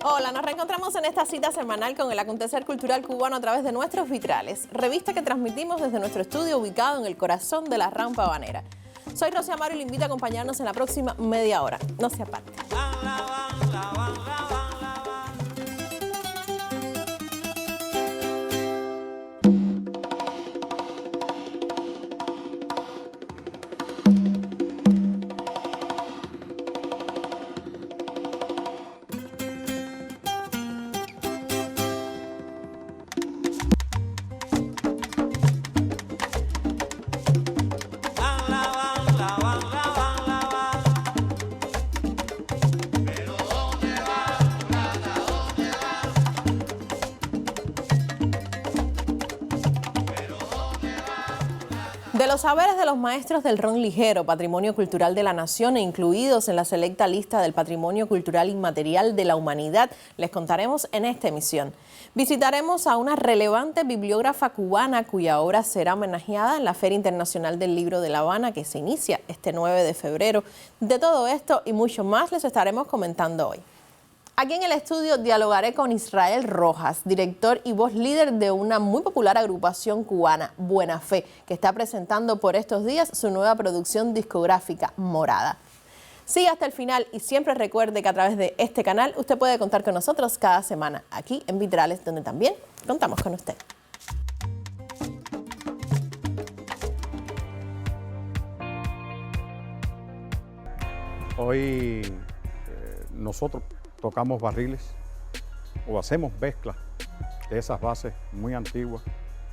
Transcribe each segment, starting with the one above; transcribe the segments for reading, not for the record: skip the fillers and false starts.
Hola, nos reencontramos en esta cita semanal con el acontecer cultural cubano a través de nuestros vitrales, revista que transmitimos desde nuestro estudio ubicado en el corazón de la Rampa Habanera. Soy Rosy Amaro y le invito a acompañarnos en la próxima media hora. No se aparte. De los saberes de los maestros del ron ligero, patrimonio cultural de la nación e incluidos en la selecta lista del patrimonio cultural inmaterial de la humanidad, les contaremos en esta emisión. Visitaremos a una relevante bibliógrafa cubana cuya obra será homenajeada en la Feria Internacional del Libro de La Habana que se inicia este 9 de febrero. De todo esto y mucho más les estaremos comentando hoy. Aquí en el estudio dialogaré con Israel Rojas, director y voz líder de una muy popular agrupación cubana, Buena Fe, que está presentando por estos días su nueva producción discográfica, Morada. Siga hasta el final y siempre recuerde que a través de este canal usted puede contar con nosotros cada semana, aquí en Vitrales, donde también contamos con usted. Hoy nosotros tocamos barriles o hacemos mezclas de esas bases muy antiguas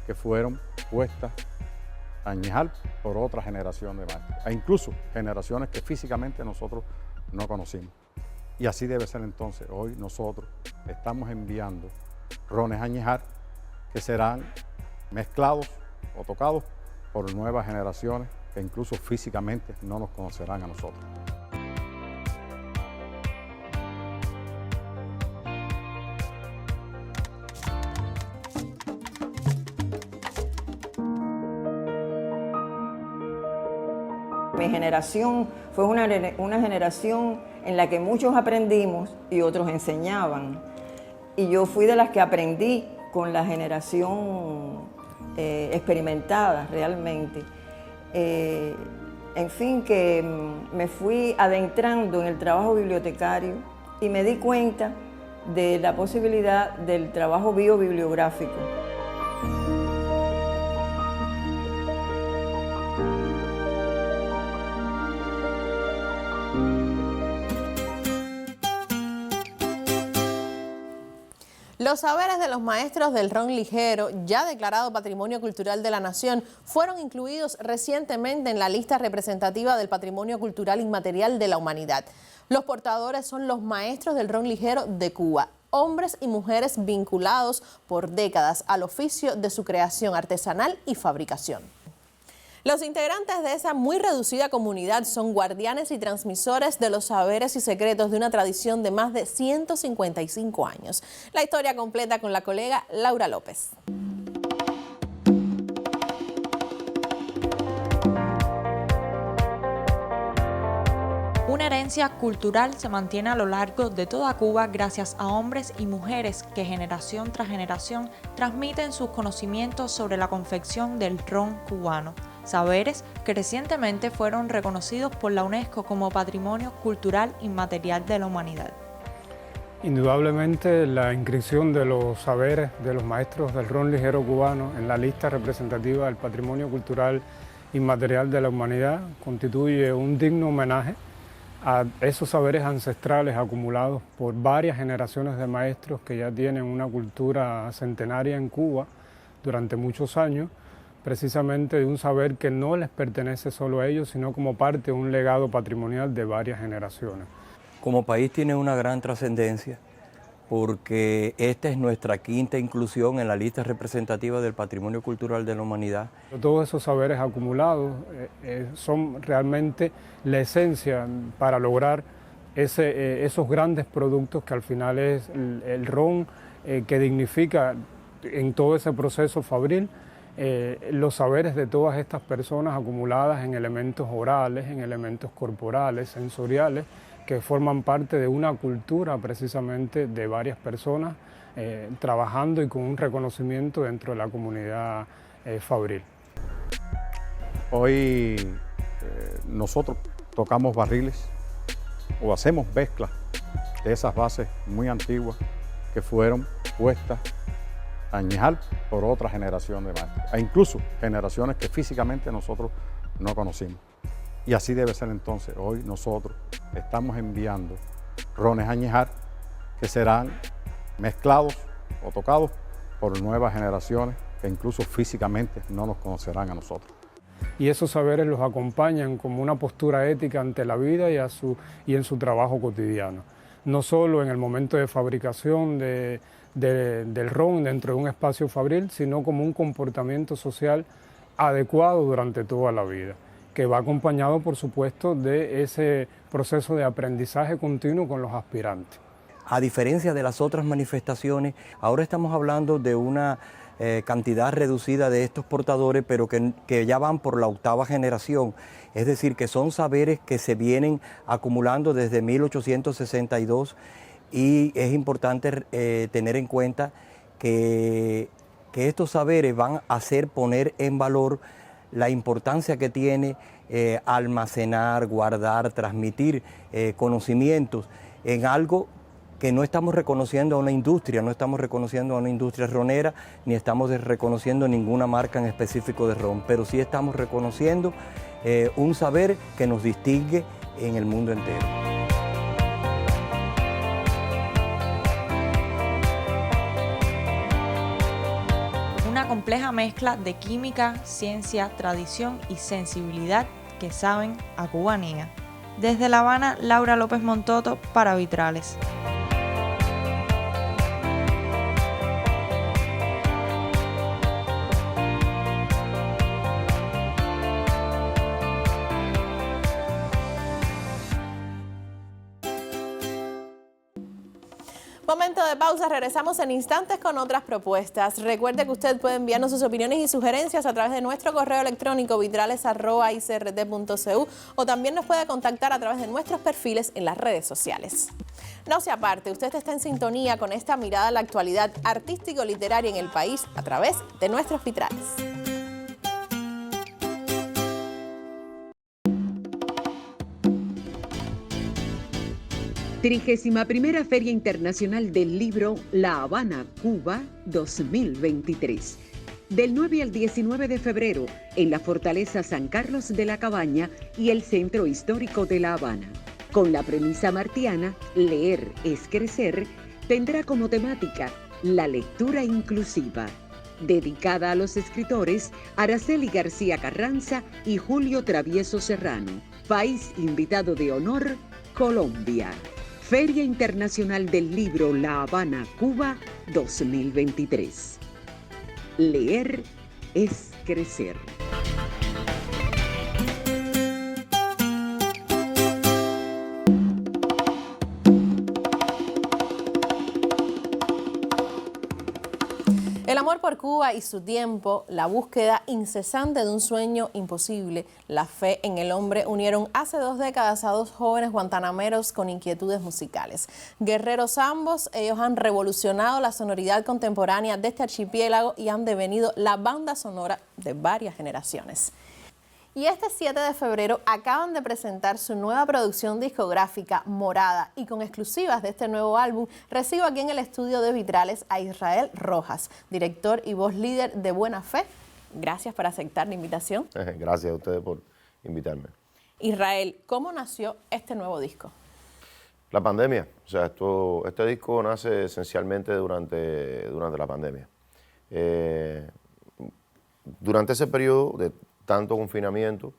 que fueron puestas a añejar por otra generación de maestros, e incluso generaciones que físicamente nosotros no conocimos. Y así debe ser entonces. Hoy nosotros estamos enviando rones a añejar que serán mezclados o tocados por nuevas generaciones que incluso físicamente no nos conocerán a nosotros. Mi generación fue una generación en la que muchos aprendimos y otros enseñaban. Y yo fui de las que aprendí con la generación experimentada realmente. En fin, que me fui adentrando en el trabajo bibliotecario y me di cuenta de la posibilidad del trabajo biobibliográfico. Los saberes de los maestros del ron ligero, ya declarado Patrimonio Cultural de la Nación, fueron incluidos recientemente en la lista representativa del Patrimonio Cultural Inmaterial de la Humanidad. Los portadores son los maestros del ron ligero de Cuba, hombres y mujeres vinculados por décadas al oficio de su creación artesanal y fabricación. Los integrantes de esa muy reducida comunidad son guardianes y transmisores de los saberes y secretos de una tradición de más de 155 años. La historia completa con la colega Laura López. Una herencia cultural se mantiene a lo largo de toda Cuba gracias a hombres y mujeres que generación tras generación transmiten sus conocimientos sobre la confección del ron cubano. Saberes que recientemente fueron reconocidos por la UNESCO como Patrimonio Cultural Inmaterial de la Humanidad. Indudablemente la inscripción de los saberes de los maestros del ron ligero cubano en la lista representativa del Patrimonio Cultural Inmaterial de la Humanidad constituye un digno homenaje a esos saberes ancestrales acumulados por varias generaciones de maestros que ya tienen una cultura centenaria en Cuba durante muchos años, precisamente de un saber que no les pertenece solo a ellos, sino como parte de un legado patrimonial de varias generaciones. Como país tiene una gran trascendencia porque esta es nuestra quinta inclusión en la lista representativa del Patrimonio Cultural de la Humanidad. Todos esos saberes acumulados son realmente la esencia para lograr esos grandes productos que al final es el ron que dignifica en todo ese proceso fabril los saberes de todas estas personas acumuladas en elementos orales, en elementos corporales, sensoriales, que forman parte de una cultura precisamente de varias personas trabajando y con un reconocimiento dentro de la comunidad fabril. Hoy nosotros tocamos barriles o hacemos mezclas de esas bases muy antiguas que fueron puestas a añejar por otra generación de maestros, e incluso generaciones que físicamente nosotros no conocimos. Y así debe ser entonces. Hoy nosotros estamos enviando rones a añejar que serán mezclados o tocados por nuevas generaciones que incluso físicamente no nos conocerán a nosotros. Y esos saberes los acompañan como una postura ética ante la vida y en su trabajo cotidiano. No solo en el momento de fabricación del ron dentro de un espacio fabril, sino como un comportamiento social adecuado durante toda la vida, que va acompañado, por supuesto, de ese proceso de aprendizaje continuo con los aspirantes. A diferencia de las otras manifestaciones, ahora estamos hablando de una cantidad reducida de estos portadores, pero que ya van por la 8ª generación. Es decir, que son saberes que se vienen acumulando desde 1862 y es importante tener en cuenta que estos saberes van a hacer poner en valor la importancia que tiene almacenar, guardar, transmitir conocimientos en algo que no estamos reconociendo a una industria, no estamos reconociendo a una industria ronera, ni estamos reconociendo ninguna marca en específico de ron, pero sí estamos reconociendo un saber que nos distingue en el mundo entero. Una compleja mezcla de química, ciencia, tradición y sensibilidad que saben a cubanía. Desde La Habana, Laura López Montoto para Vitrales. Momento de pausa, regresamos en instantes con otras propuestas. Recuerde que usted puede enviarnos sus opiniones y sugerencias a través de nuestro correo electrónico vitrales@icrt.cu o también nos puede contactar a través de nuestros perfiles en las redes sociales. No se aparte, usted está en sintonía con esta mirada a la actualidad artístico-literaria en el país a través de nuestros vitrales. Trigésima primera Feria Internacional del Libro La Habana, Cuba 2023. Del 9 al 19 de febrero en la Fortaleza San Carlos de la Cabaña y el Centro Histórico de La Habana. Con la premisa martiana Leer es crecer, tendrá como temática la lectura inclusiva, dedicada a los escritores Araceli García Carranza y Julio Travieso Serrano. País invitado de honor, Colombia. Feria Internacional del Libro La Habana, Cuba 2023. Leer es crecer. El amor por Cuba y su tiempo, la búsqueda incesante de un sueño imposible, la fe en el hombre unieron hace 2 décadas a 2 jóvenes guantanameros con inquietudes musicales. Guerreros ambos, ellos han revolucionado la sonoridad contemporánea de este archipiélago y han devenido la banda sonora de varias generaciones. Y este 7 de febrero acaban de presentar su nueva producción discográfica, Morada, y con exclusivas de este nuevo álbum, recibo aquí en el estudio de Vitrales a Israel Rojas, director y voz líder de Buena Fe. Gracias por aceptar la invitación. Gracias a ustedes por invitarme. Israel, ¿cómo nació este nuevo disco? La pandemia, o sea, este disco nace esencialmente durante la pandemia. Durante ese periodo de tanto confinamiento,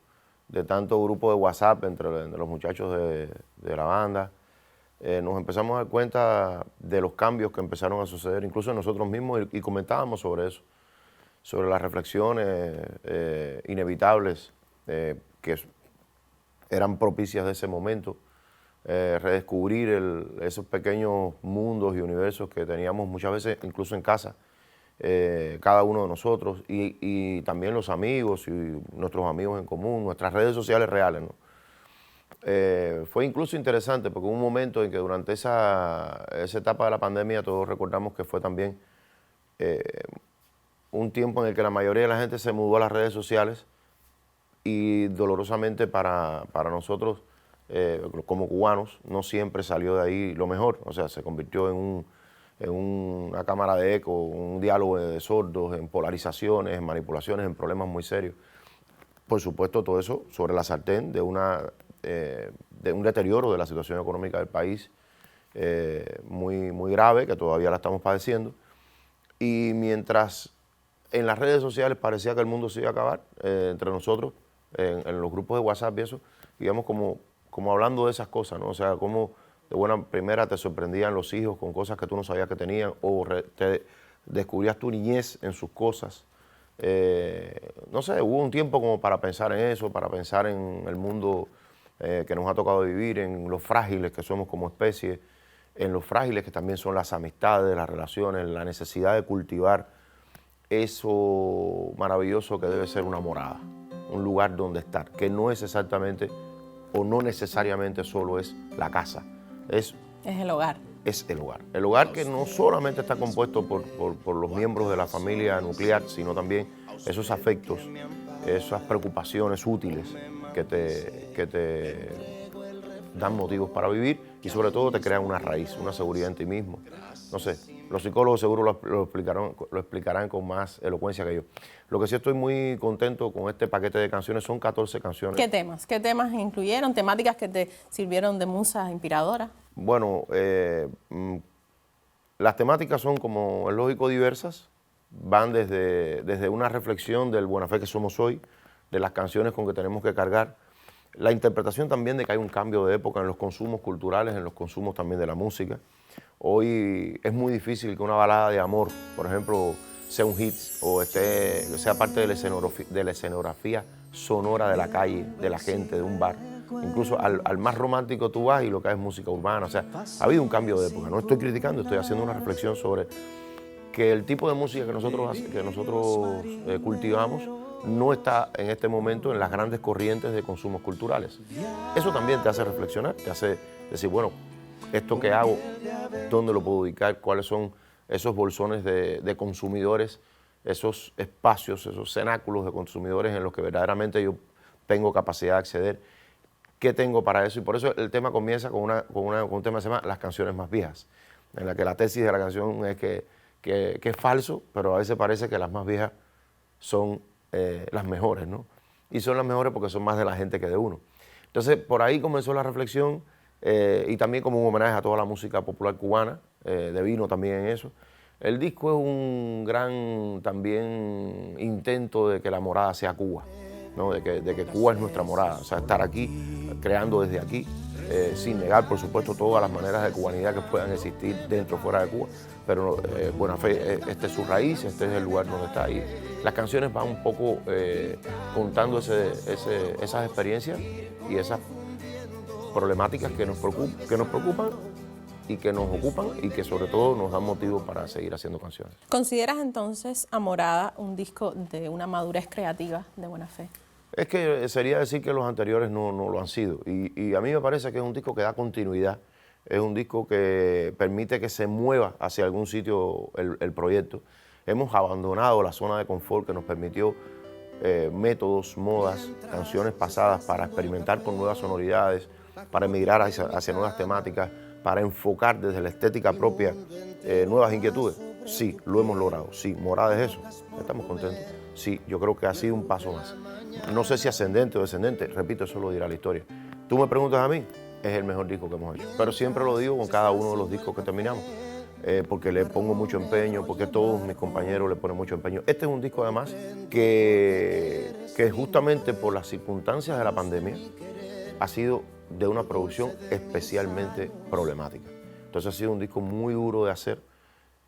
de tanto grupo de WhatsApp entre los muchachos de la banda, nos empezamos a dar cuenta de los cambios que empezaron a suceder, incluso nosotros mismos, y comentábamos sobre eso, sobre las reflexiones inevitables que eran propicias de ese momento, redescubrir esos pequeños mundos y universos que teníamos muchas veces incluso en casa cada uno de nosotros y también los amigos y nuestros amigos en común, nuestras redes sociales reales, ¿no? Fue incluso interesante porque hubo un momento en que durante esa etapa de la pandemia todos recordamos que fue también un tiempo en el que la mayoría de la gente se mudó a las redes sociales y dolorosamente para nosotros como cubanos no siempre salió de ahí lo mejor, o sea, se convirtió en una cámara de eco, un diálogo de sordos, en polarizaciones, en manipulaciones, en problemas muy serios. Por supuesto, todo eso sobre la sartén de un deterioro de la situación económica del país muy grave, que todavía la estamos padeciendo. Y mientras en las redes sociales parecía que el mundo se iba a acabar, entre nosotros, en los grupos de WhatsApp y eso, digamos como hablando de esas cosas, ¿no? O sea, como de buena primera te sorprendían los hijos con cosas que tú no sabías que tenían o te descubrías tu niñez en sus cosas. No sé, hubo un tiempo como para pensar en eso, para pensar en el mundo que nos ha tocado vivir, en lo frágiles que somos como especie, en lo frágiles que también son las amistades, las relaciones, la necesidad de cultivar eso maravilloso que debe ser una morada, un lugar donde estar, que no es exactamente o no necesariamente solo es la casa, es el hogar. Es el hogar. El hogar que no solamente está compuesto por los miembros de la familia nuclear, sino también esos afectos, esas preocupaciones útiles que te dan motivos para vivir y sobre todo te crean una raíz, una seguridad en ti mismo. No sé, los psicólogos seguro lo explicarán con más elocuencia que yo. Lo que sí estoy muy contento con este paquete de canciones, son 14 canciones. ¿Qué temas? ¿Qué temas incluyeron? ¿Temáticas que te sirvieron de musas inspiradoras? Bueno, las temáticas son, como es lógico, diversas. Van desde una reflexión del buena fe que somos hoy, de las canciones con que tenemos que cargar, la interpretación también de que hay un cambio de época en los consumos culturales, en los consumos también de la música. Hoy es muy difícil que una balada de amor, por ejemplo, sea un hit o sea parte de la escenografía sonora de la calle, de la gente, de un bar. Incluso al más romántico tú vas y lo que hay es música urbana. O sea, ha habido un cambio de época. No estoy criticando, estoy haciendo una reflexión sobre que el tipo de música que nosotros cultivamos no está en este momento en las grandes corrientes de consumos culturales. Eso también te hace reflexionar, te hace decir, bueno, esto que hago, ¿dónde lo puedo ubicar? ¿Cuáles son esos bolsones de consumidores, esos espacios, esos cenáculos de consumidores en los que verdaderamente yo tengo capacidad de acceder? ¿Qué tengo para eso? Y por eso el tema comienza con un tema que se llama Las canciones más viejas, en la que la tesis de la canción es que es falso, pero a veces parece que las más viejas son las mejores, ¿no? Y son las mejores porque son más de la gente que de uno. Entonces, por ahí comenzó la reflexión y también como un homenaje a toda la música popular cubana, devino también en eso. El disco es un gran también intento de que la morada sea Cuba, ¿no? De que Cuba es nuestra morada, o sea, estar aquí, creando desde aquí, sin negar, por supuesto, todas las maneras de cubanidad que puedan existir dentro o fuera de Cuba, pero buena fe, este es su raíz, este es el lugar donde está ahí. Las canciones van un poco contando esas experiencias y esas problemáticas que nos preocupan y que nos ocupan y que sobre todo nos dan motivo para seguir haciendo canciones. ¿Consideras entonces a Morada un disco de una madurez creativa de buena fe? Es que sería decir que los anteriores no lo han sido y a mí me parece que es un disco que da continuidad, es un disco que permite que se mueva hacia algún sitio el proyecto. Hemos abandonado la zona de confort que nos permitió métodos, modas, canciones pasadas para experimentar con nuevas sonoridades, para emigrar hacia nuevas temáticas, para enfocar desde la estética propia nuevas inquietudes. Sí, lo hemos logrado. Sí, Morada es eso. Estamos contentos. Sí, yo creo que ha sido un paso más. No sé si ascendente o descendente, repito, eso lo dirá la historia. Tú me preguntas a mí, es el mejor disco que hemos hecho. Pero siempre lo digo con cada uno de los discos que terminamos, porque le pongo mucho empeño, porque todos mis compañeros le ponen mucho empeño. Este es un disco además que justamente por las circunstancias de la pandemia ha sido de una producción especialmente problemática. Entonces ha sido un disco muy duro de hacer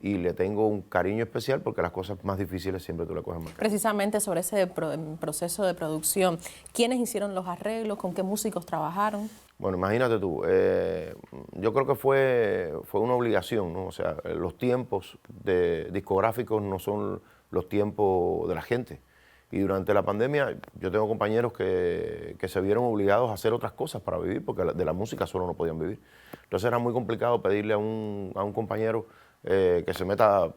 y le tengo un cariño especial porque las cosas más difíciles siempre tú le coges más cariño. Precisamente sobre ese proceso de producción, ¿quiénes hicieron los arreglos? ¿Con qué músicos trabajaron? Bueno, imagínate tú, yo creo que fue una obligación, ¿no? O sea, los tiempos discográficos no son los tiempos de la gente. Y durante la pandemia yo tengo compañeros que se vieron obligados a hacer otras cosas para vivir, porque de la música solo no podían vivir. Entonces era muy complicado pedirle a un compañero que se meta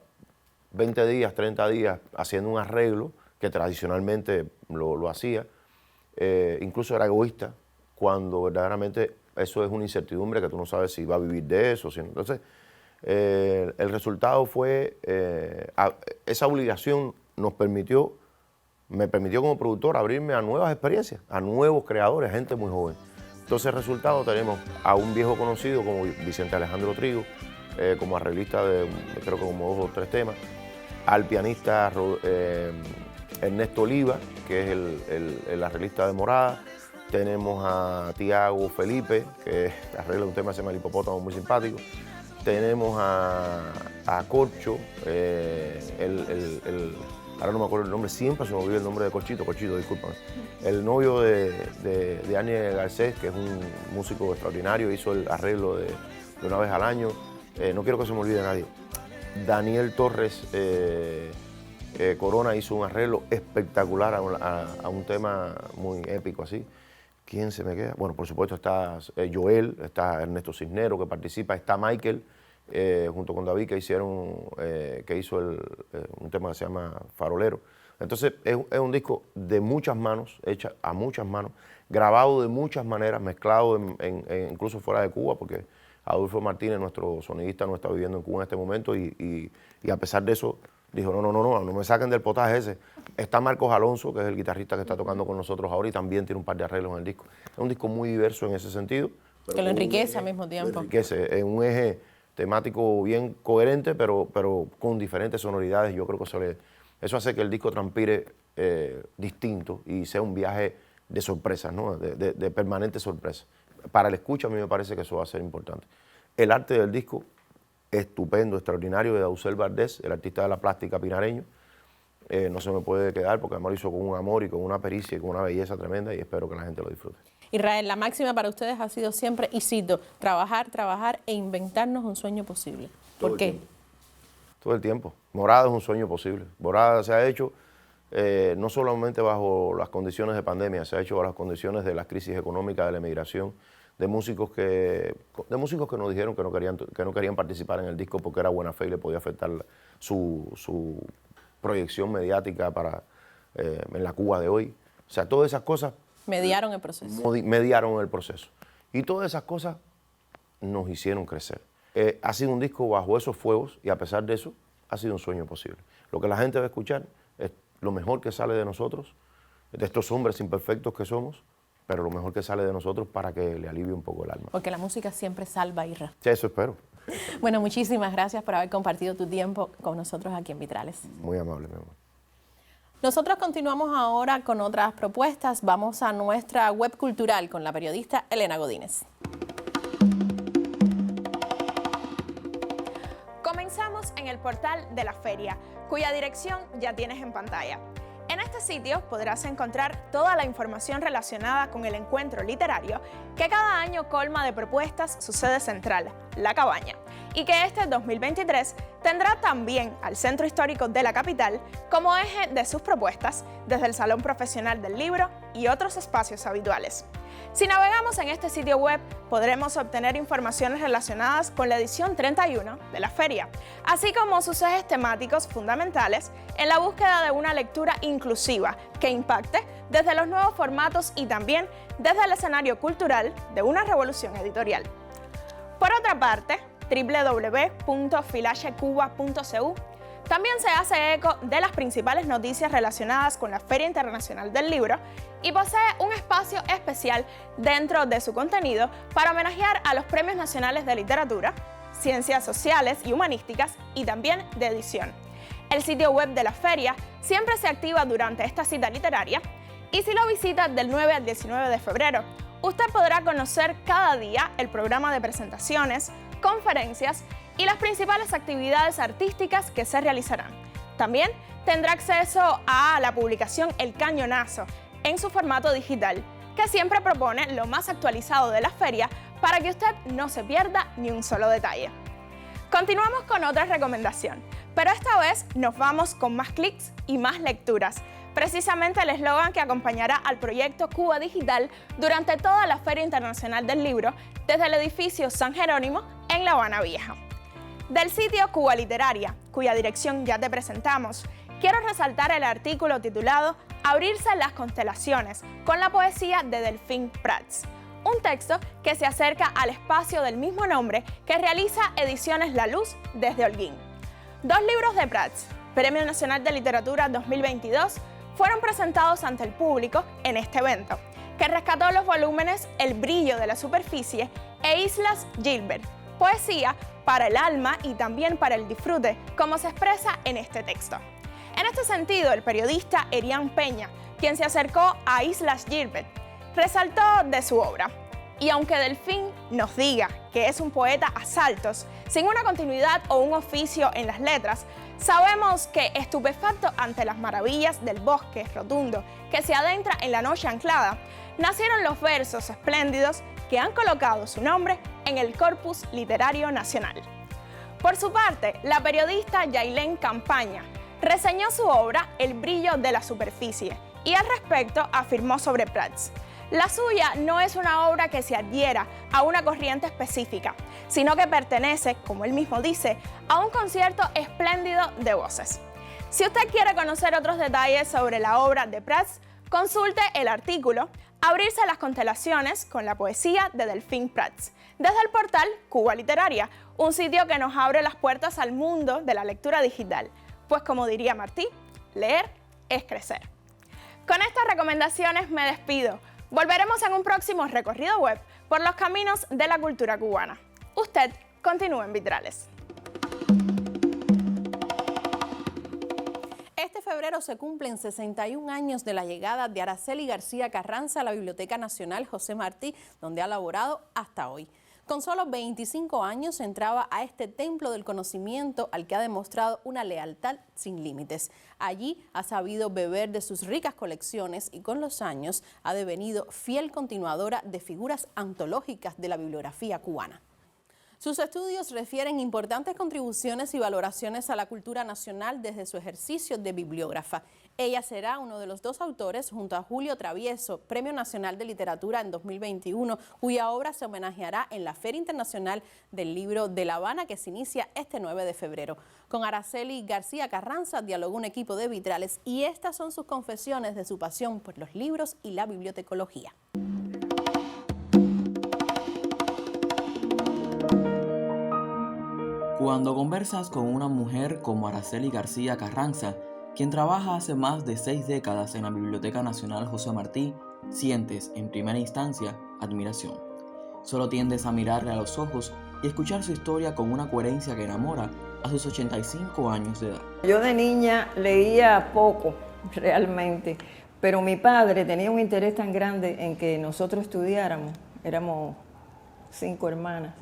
20 días, 30 días haciendo un arreglo, que tradicionalmente lo hacía. Incluso era egoísta, cuando verdaderamente eso es una incertidumbre que tú no sabes si va a vivir de eso. Entonces, el resultado fue, esa obligación me permitió como productor abrirme a nuevas experiencias, a nuevos creadores, a gente muy joven. Entonces, el resultado tenemos a un viejo conocido como Vicente Alejandro Trigo, como arreglista de creo que como 2 o 3 temas, al pianista Ernesto Oliva, que es el arreglista de Morada. Tenemos a Tiago Felipe, que arregla un tema que se llama El Hipopótamo, muy simpático. Tenemos a Corcho, ahora no me acuerdo el nombre, siempre se me olvida el nombre de Corchito, discúlpame. El novio de Aniel Garcés, que es un músico extraordinario, hizo el arreglo de Una Vez al Año. No quiero que se me olvide nadie. Daniel Torres Corona hizo un arreglo espectacular a un tema muy épico así. ¿Quién se me queda? Bueno, por supuesto está Joel, está Ernesto Cisnero que participa, está Michael, junto con David, que hizo un tema que se llama Farolero. Entonces es un disco de muchas manos, hecha a muchas manos, grabado de muchas maneras, mezclado incluso fuera de Cuba, porque Adolfo Martínez, nuestro sonidista, no está viviendo en Cuba en este momento y a pesar de eso dijo, no me saquen del potaje ese. Está Marcos Alonso, que es el guitarrista que está tocando con nosotros ahora y también tiene un par de arreglos en el disco. Es un disco muy diverso en ese sentido. Que lo enriquece al mismo tiempo. Lo enriquece, es un eje temático bien coherente, pero con diferentes sonoridades. Yo creo que eso hace que el disco transpire distinto y sea un viaje de sorpresas, ¿no? de permanente sorpresa. Para el escucha a mí me parece que eso va a ser importante. El arte del disco, estupendo, extraordinario, de Dausel Valdés, el artista de la plástica pinareño. No se me puede quedar porque además lo hizo con un amor y con una pericia y con una belleza tremenda y espero que la gente lo disfrute. Israel, la máxima para ustedes ha sido siempre, y cito, trabajar e inventarnos un sueño posible. ¿Por qué? Todo el tiempo. Morada es un sueño posible. Morada se ha hecho no solamente bajo las condiciones de pandemia, se ha hecho bajo las condiciones de la crisis económica, de la emigración, de músicos que nos dijeron que no querían participar en el disco porque era buena fe y le podía afectar su proyección mediática en la Cuba de hoy. O sea, todas esas cosas mediaron el proceso. Mediaron el proceso. Y todas esas cosas nos hicieron crecer. Ha sido un disco bajo esos fuegos y a pesar de eso ha sido un sueño posible. Lo que la gente va a escuchar es lo mejor que sale de nosotros, de estos hombres imperfectos que somos, pero lo mejor que sale de nosotros para que le alivie un poco el alma. Porque la música siempre salva, Irra. Sí, eso espero. Bueno, muchísimas gracias por haber compartido tu tiempo con nosotros aquí en Vitrales. Muy amable, mi amor. Nosotros continuamos ahora con otras propuestas. Vamos a nuestra web cultural con la periodista Elena Godínez. Comenzamos en el portal de la feria, cuya dirección ya tienes en pantalla. En este sitio podrás encontrar toda la información relacionada con el encuentro literario que cada año colma de propuestas su sede central, La Cabaña, y que este 2023 tendrá también al Centro Histórico de la capital como eje de sus propuestas, desde el Salón Profesional del Libro y otros espacios habituales. Si navegamos en este sitio web, podremos obtener informaciones relacionadas con la edición 31 de la feria, así como sus ejes temáticos fundamentales en la búsqueda de una lectura inclusiva que impacte desde los nuevos formatos y también desde el escenario cultural de una revolución editorial. Por otra parte, www.filachecuba.cu también se hace eco de las principales noticias relacionadas con la Feria Internacional del Libro y posee un espacio especial dentro de su contenido para homenajear a los Premios Nacionales de Literatura, Ciencias Sociales y Humanísticas y también de edición. El sitio web de la feria siempre se activa durante esta cita literaria y si lo visita del 9 al 19 de febrero, usted podrá conocer cada día el programa de presentaciones, conferencias y las principales actividades artísticas que se realizarán. También tendrá acceso a la publicación El Cañonazo en su formato digital, que siempre propone lo más actualizado de la feria para que usted no se pierda ni un solo detalle. Continuamos con otra recomendación, pero esta vez nos vamos con más clics y más lecturas. Precisamente el eslogan que acompañará al proyecto Cuba Digital durante toda la Feria Internacional del Libro desde el edificio San Jerónimo en La Habana Vieja. Del sitio Cuba Literaria, cuya dirección ya te presentamos, quiero resaltar el artículo titulado Abrirse las constelaciones, con la poesía de Delfín Prats. Un texto que se acerca al espacio del mismo nombre que realiza Ediciones La Luz desde Holguín. 2 libros de Prats, Premio Nacional de Literatura 2022, fueron presentados ante el público en este evento, que rescató los volúmenes El brillo de la superficie e Islas Gilbert, poesía para el alma y también para el disfrute, como se expresa en este texto. En este sentido, el periodista Erián Peña, quien se acercó a Islas Gilbert, resaltó de su obra. Y aunque Delfín nos diga que es un poeta a saltos, sin una continuidad o un oficio en las letras, sabemos que, estupefacto ante las maravillas del bosque rotundo que se adentra en la noche anclada, nacieron los versos espléndidos que han colocado su nombre en el Corpus Literario Nacional. Por su parte, la periodista Yailén Campaña reseñó su obra El brillo de la superficie y al respecto afirmó sobre Prats: la suya no es una obra que se adhiera a una corriente específica, sino que pertenece, como él mismo dice, a un concierto espléndido de voces. Si usted quiere conocer otros detalles sobre la obra de Prats, consulte el artículo Abrirse las constelaciones, con la poesía de Delfín Prats, desde el portal Cuba Literaria, un sitio que nos abre las puertas al mundo de la lectura digital. Pues como diría Martí, leer es crecer. Con estas recomendaciones me despido. Volveremos en un próximo recorrido web por los caminos de la cultura cubana. Usted continúe en Vitrales. Este febrero se cumplen 61 años de la llegada de Araceli García Carranza a la Biblioteca Nacional José Martí, donde ha laborado hasta hoy. Con solo 25 años entraba a este templo del conocimiento al que ha demostrado una lealtad sin límites. Allí ha sabido beber de sus ricas colecciones y con los años ha devenido fiel continuadora de figuras antológicas de la bibliografía cubana. Sus estudios refieren importantes contribuciones y valoraciones a la cultura nacional desde su ejercicio de bibliógrafa. Ella será uno de los 2 autores, junto a Julio Travieso, Premio Nacional de Literatura en 2021, cuya obra se homenajeará en la Feria Internacional del Libro de La Habana, que se inicia este 9 de febrero. Con Araceli García Carranza dialogó un equipo de Vitrales y estas son sus confesiones de su pasión por los libros y la bibliotecología. Cuando conversas con una mujer como Araceli García Carranza, quien trabaja hace más de 6 décadas en la Biblioteca Nacional José Martí, sientes en primera instancia admiración. Solo tiendes a mirarle a los ojos y escuchar su historia con una coherencia que enamora a sus 85 años de edad. Yo de niña leía poco, realmente, pero mi padre tenía un interés tan grande en que nosotros estudiáramos, éramos 5 hermanas,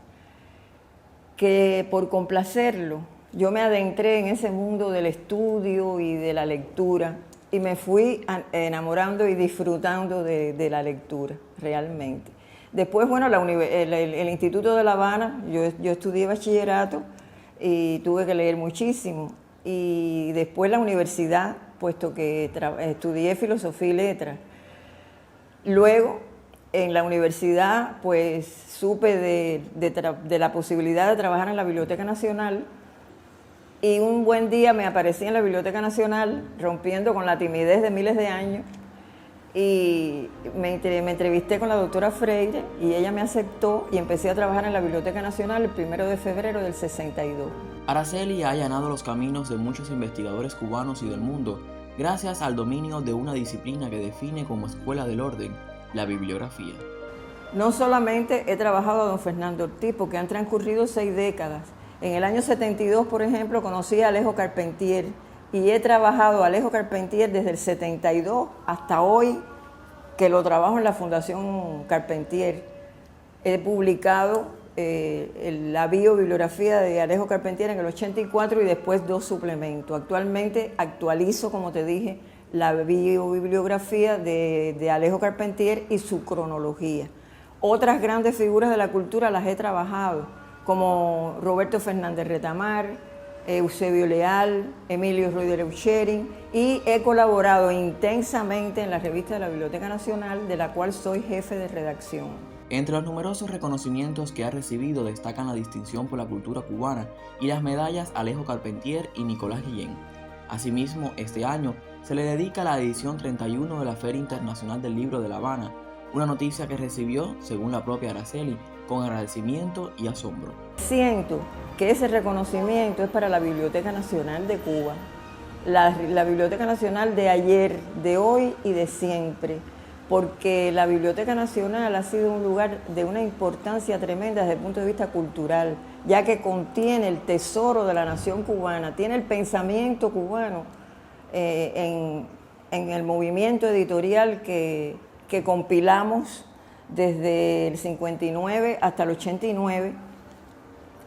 que por complacerlo, yo me adentré en ese mundo del estudio y de la lectura y me fui enamorando y disfrutando de la lectura, realmente. Después, bueno, el Instituto de La Habana, yo estudié bachillerato y tuve que leer muchísimo. Y después la universidad, puesto que estudié filosofía y letras. Luego, en la universidad, pues supe de la posibilidad de trabajar en la Biblioteca Nacional y un buen día me aparecí en la Biblioteca Nacional rompiendo con la timidez de miles de años y me entrevisté con la doctora Freire y ella me aceptó y empecé a trabajar en la Biblioteca Nacional el 1 de febrero del 62. Araceli ha allanado los caminos de muchos investigadores cubanos y del mundo gracias al dominio de una disciplina que define como escuela del orden, la bibliografía. No solamente he trabajado a don Fernando Ortiz, porque han transcurrido 6 décadas. En el año 72, por ejemplo, conocí a Alejo Carpentier y he trabajado a Alejo Carpentier desde el 72 hasta hoy, que lo trabajo en la Fundación Carpentier. He publicado la biobibliografía de Alejo Carpentier en el 84 y después 2 suplementos. Actualmente actualizo, como te dije, la biobibliografía de Alejo Carpentier y su cronología. Otras grandes figuras de la cultura las he trabajado, como Roberto Fernández Retamar, Eusebio Leal, Emilio Ruiz de Leuchering, y he colaborado intensamente en la revista de la Biblioteca Nacional, de la cual soy jefe de redacción. Entre los numerosos reconocimientos que ha recibido destacan la distinción por la cultura cubana y las medallas Alejo Carpentier y Nicolás Guillén. Asimismo, este año se le dedica la edición 31 de la Feria Internacional del Libro de La Habana, una noticia que recibió, según la propia Araceli, con agradecimiento y asombro. Siento que ese reconocimiento es para la Biblioteca Nacional de Cuba, la Biblioteca Nacional de ayer, de hoy y de siempre, porque la Biblioteca Nacional ha sido un lugar de una importancia tremenda desde el punto de vista cultural, ya que contiene el tesoro de la nación cubana, tiene el pensamiento cubano en el movimiento editorial que compilamos desde el 59 hasta el 89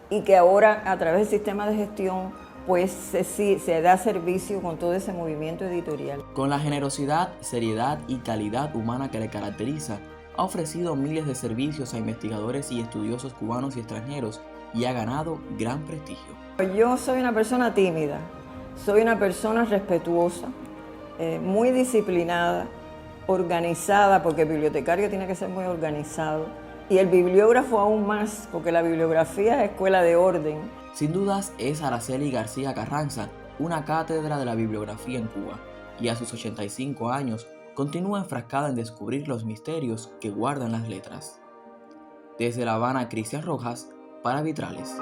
y que ahora a través del sistema de gestión pues se da servicio con todo ese movimiento editorial. Con la generosidad, seriedad y calidad humana que le caracteriza, ha ofrecido miles de servicios a investigadores y estudiosos cubanos y extranjeros y ha ganado gran prestigio. Yo soy una persona tímida, soy una persona respetuosa, muy disciplinada, organizada, porque el bibliotecario tiene que ser muy organizado, y el bibliógrafo aún más, porque la bibliografía es escuela de orden. Sin dudas es Araceli García Carranza una cátedra de la bibliografía en Cuba, y a sus 85 años continúa enfrascada en descubrir los misterios que guardan las letras. Desde La Habana, Cristian Rojas, para Vitrales.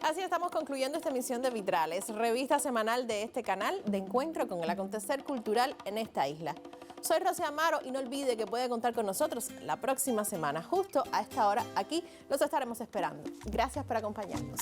Así estamos concluyendo esta emisión de Vitrales, revista semanal de este canal de encuentro con el acontecer cultural en esta isla. Soy Rosy Amaro y no olvide que puede contar con nosotros la próxima semana, justo a esta hora aquí los estaremos esperando. Gracias por acompañarnos.